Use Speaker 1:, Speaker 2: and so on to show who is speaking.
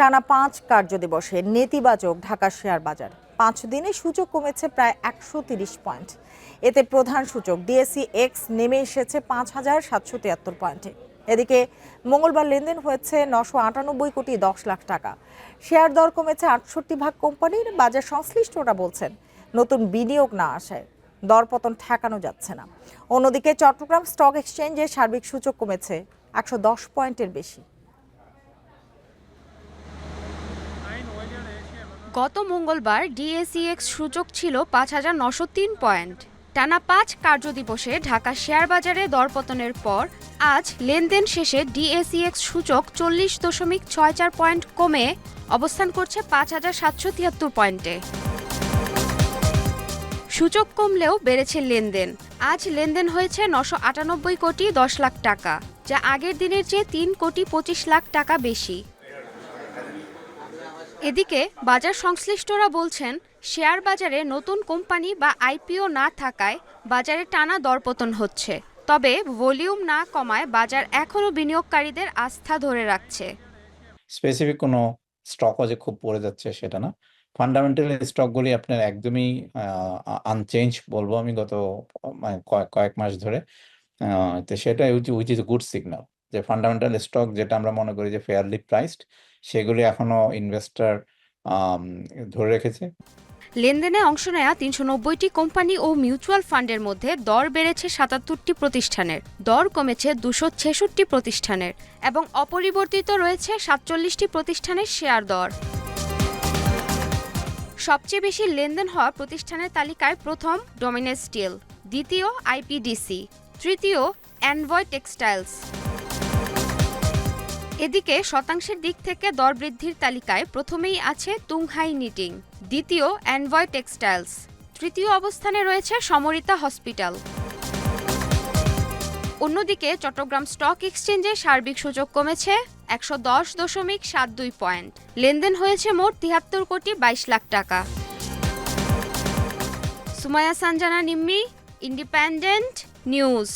Speaker 1: টানা 5 কার্যদিবসে নেতিবাচক ঢাকা শেয়ার বাজার। 5 দিনে সূচক কমেছে প্রায় 130 পয়েন্ট। এতে প্রধান সূচক ডিএসই এক্স নেমে এসেছে 5,773 পয়েন্টে। এদিকে মঙ্গলবার লেনদেন হয়েছে 998 কোটি 10 লাখ টাকা। শেয়ার দর কমেছে 68 ভাগ কোম্পানির। বাজার সংশ্লিষ্টরা বলছেন, নতুন বিনিয়োগ না আসায় দরপতন ঠেকানো যাচ্ছে না। অন্যদিকে চট্টগ্রাম স্টক এক্সচেঞ্জে সার্বিক সূচক কমেছে 110 পয়েন্টের বেশি।
Speaker 2: গত মঙ্গলবার ডিএসইএক্স সূচক ছিল 5,903 পয়েন্ট। টানা 5 কার্যদিবসে ঢাকা শেয়ার বাজারে দরপতনের পর আজ লেনদেন শেষে ডিএসইএক্স সূচক 40.64 পয়েন্ট কমে অবস্থান করছে 5,773 পয়েন্টে। সূচক কমলেও বেড়েছে লেনদেন। আজ লেনদেন হয়েছে 998 কোটি 10 লাখ টাকা, যা আগের দিনের চেয়ে 3 কোটি 25 লাখ টাকা বেশি। এদিকে বাজার সংশ্লিষ্টরা বলছেন, শেয়ার বাজারে নতুন কোম্পানি বা আইপিও না থাকায় বাজারে টানা দরপতন হচ্ছে। তবে ভলিউম না কমায় বাজার এখনও বিনিয়োগকারীদের আস্থা ধরে রাখছে।
Speaker 3: স্পেসিফিক কোনো স্টকও যে খুব পড়ে যাচ্ছে সেটা না। ফান্ডামেন্টাল স্টকগুলি আপনার একদমই আনচেঞ্জ বলবো আমি গত কয়েক মাস ধরে। তো সেটা উইচ ইজ গুড সিগন্যাল যে ফান্ডামেন্টাল স্টক যেটা আমরা মনে করি যে ফেয়ারলি প্রাইসড, সেগুলি এখনো ইনভেস্টর ধরে রেখেছে।
Speaker 2: লেনদেনে অংশ নেয়া 390টি কোম্পানি ও মিউচুয়াল ফান্ডের মধ্যে দর বেড়েছে 77টি প্রতিষ্ঠানের, দর কমেছে 266টি প্রতিষ্ঠানের এবং অপরিবর্তিত রয়েছে 47টি প্রতিষ্ঠানের শেয়ার দর। সবচেয়ে বেশি লেনদেন হওয়া প্রতিষ্ঠানের তালিকায় প্রথম ডমিনেস স্টিল, দ্বিতীয় আইপিডিসি, তৃতীয় এনভয় টেক্সটাইলস। এদিকে শতাংশের দিক থেকে দর বৃদ্ধির তালিকায় প্রথমেই আছে তুংহাই নিটিং, দ্বিতীয় এনভয় টেক্সটাইলস, তৃতীয় অবস্থানে রয়েছে সমরিতা হসপিটাল। অন্যদিকে চট্টগ্রাম স্টক এক্সচেঞ্জে সার্বিক সূচক কমেছে 110.72 পয়েন্ট। লেনদেন হয়েছে মোট 73 কোটি 22 লাখ টাকা। Sumaiya Sanjana Nimmi, independent news.